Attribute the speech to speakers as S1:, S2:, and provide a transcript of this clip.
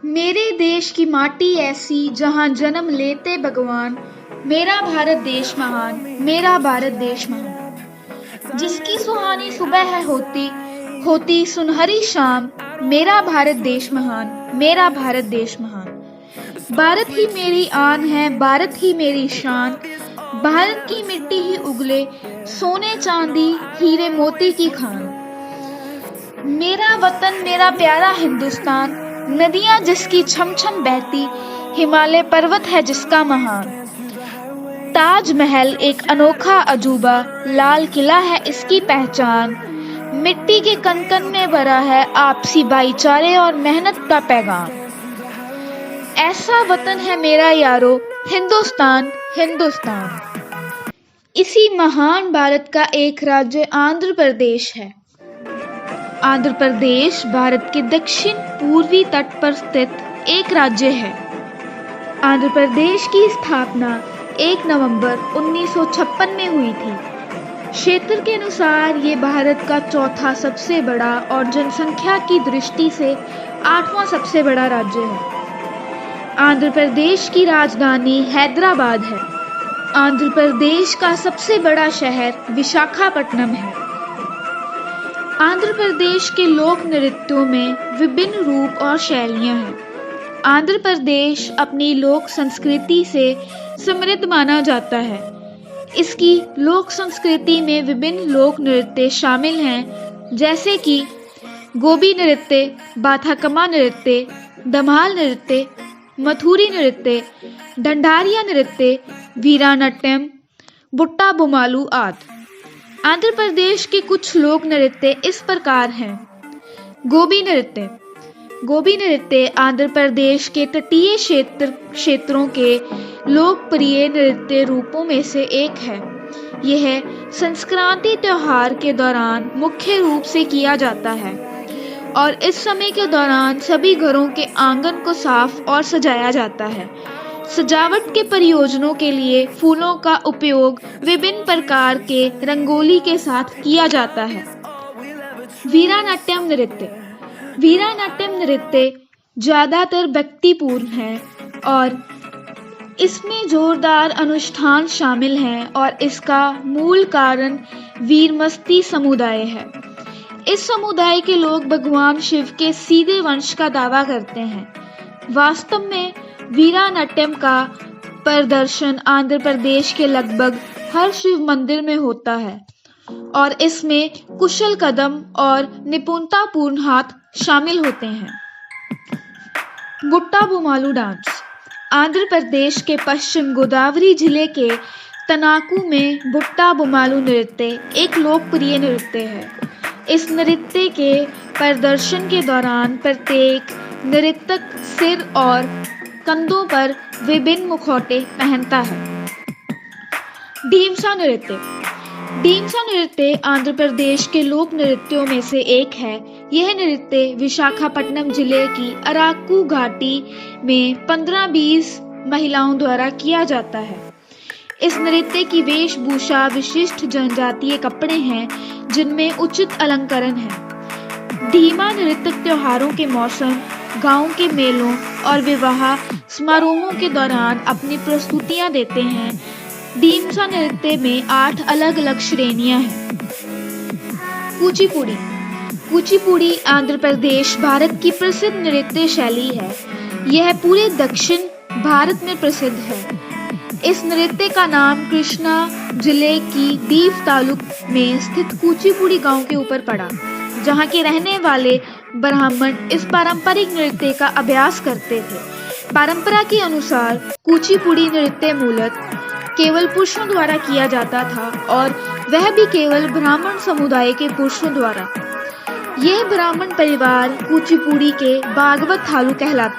S1: मेरे देश की माटी ऐसी जहाँ जन्म लेते भगवान। मेरा भारत देश महान, मेरा भारत देश महान। जिसकी सुहानी सुबह है होती सुनहरी शाम। मेरा भारत देश महान, मेरा भारत देश महान। भारत ही मेरी आन है, भारत ही मेरी शान। भारत की मिट्टी ही उगले सोने चांदी हीरे मोती की खान। मेरा वतन मेरा प्यारा हिंदुस्तान, नदियां जिसकी छम छम बहती, हिमालय पर्वत है जिसका महान। ताजमहल एक अनोखा अजूबा, लाल किला है इसकी पहचान। मिट्टी के कण कण में भरा है आपसी भाईचारे और मेहनत का पैगाम। ऐसा वतन है मेरा यारो, हिंदुस्तान हिंदुस्तान। इसी महान भारत का एक राज्य आंध्र प्रदेश है। आंध्र प्रदेश भारत के दक्षिण पूर्वी तट पर स्थित एक राज्य है। आंध्र प्रदेश की स्थापना 1 नवंबर 1956 में हुई थी। क्षेत्र के अनुसार ये भारत का चौथा सबसे बड़ा और जनसंख्या की दृष्टि से 8वां सबसे बड़ा राज्य है। आंध्र प्रदेश की राजधानी हैदराबाद है। आंध्र प्रदेश का सबसे बड़ा शहर विशाखापट्टनम है। आंध्र प्रदेश के लोक नृत्यों में विभिन्न रूप और शैलियां हैं। आंध्र प्रदेश अपनी लोक संस्कृति से समृद्ध माना जाता है। इसकी लोक संस्कृति में विभिन्न लोक नृत्य शामिल हैं, जैसे कि गोबी नृत्य, बाथाकमा नृत्य, धमाल नृत्य, मथुरी नृत्य, ढंढारिया नृत्य, वीरानाट्यम, बुट्टा बोमालू आदि। आंध्र प्रदेश के कुछ लोक नृत्य इस प्रकार हैं। गोबी नृत्य। गोबी नृत्य आंध्र प्रदेश के तटीय क्षेत्रों के लोकप्रिय नृत्य रूपों में से एक है। यह संक्रांति त्योहार के दौरान मुख्य रूप से किया जाता है और इस समय के दौरान सभी घरों के आंगन को साफ और सजाया जाता है। सजावट के प्रयोजनों के लिए फूलों का उपयोग विभिन्न प्रकार के रंगोली के साथ किया जाता है। वीरानाट्यम नृत्य। वीरानाट्यम नृत्य ज्यादातर भक्तिपूर्ण है और इसमें जोरदार अनुष्ठान शामिल हैं और इसका मूल कारण वीरमस्ती समुदाय है। इस समुदाय के लोग भगवान शिव के सीधे वंश का दावा करते हैं। वास्तव में वीरानाट्यम का प्रदर्शन आंध्र प्रदेश के लगभग हर शिव मंदिर में होता है और इसमें कुशल कदम और निपुणतापूर्ण हाथ शामिल होते हैं। बुट्टा बोमालू डांस। आंध्र प्रदेश के पश्चिम गोदावरी जिले के तनाकू में बुट्टा बोमालू नृत्य एक लोकप्रिय नृत्य है। इस नृत्य के प्रदर्शन के दौरान प्रत्येक नर्तक सिर और कंधों पर विभिन्न मुखौटे पहनता है। ढीमसा नृत्य। ढीमसा नृत्य आंध्र प्रदेश के लोक नृत्यों में से एक है। यह नृत्य विशाखापट्टनम जिले की अराकू घाटी में 15-20 महिलाओं द्वारा किया जाता है। इस नृत्य की वेशभूषा विशिष्ट जनजातीय कपड़े हैं जिनमें उचित अलंकरण है। धीमा नृत्य त्योहारों के मौसम, गांव के मेलों और विवाह समारोहों के दौरान अपनी प्रस्तुतियां देते हैं। ढीमसा नृत्य में 8 अलग अलग श्रेणियां हैं। कुचिपुड़ी। कुचिपुड़ी आंध्र प्रदेश भारत की प्रसिद्ध नृत्य शैली है। यह पूरे दक्षिण भारत में प्रसिद्ध है। इस नृत्य का नाम कृष्णा जिले की दीव तालुक में स्थित कुचिपुड़ी गांव के ऊपर पड़ा, जहां के रहने वाले ब्राह्मण इस पारंपरिक नृत्य का अभ्यास करते थे। परंपरा के अनुसार कुचिपुड़ी नृत्य मूलतः केवल पुरुषों द्वारा किया जाता था और वह भी केवल ब्राह्मण समुदाय के पुरुषों द्वारा। यह ब्राह्मण परिवार कुचिपुड़ी के भागवत थालू कहलाते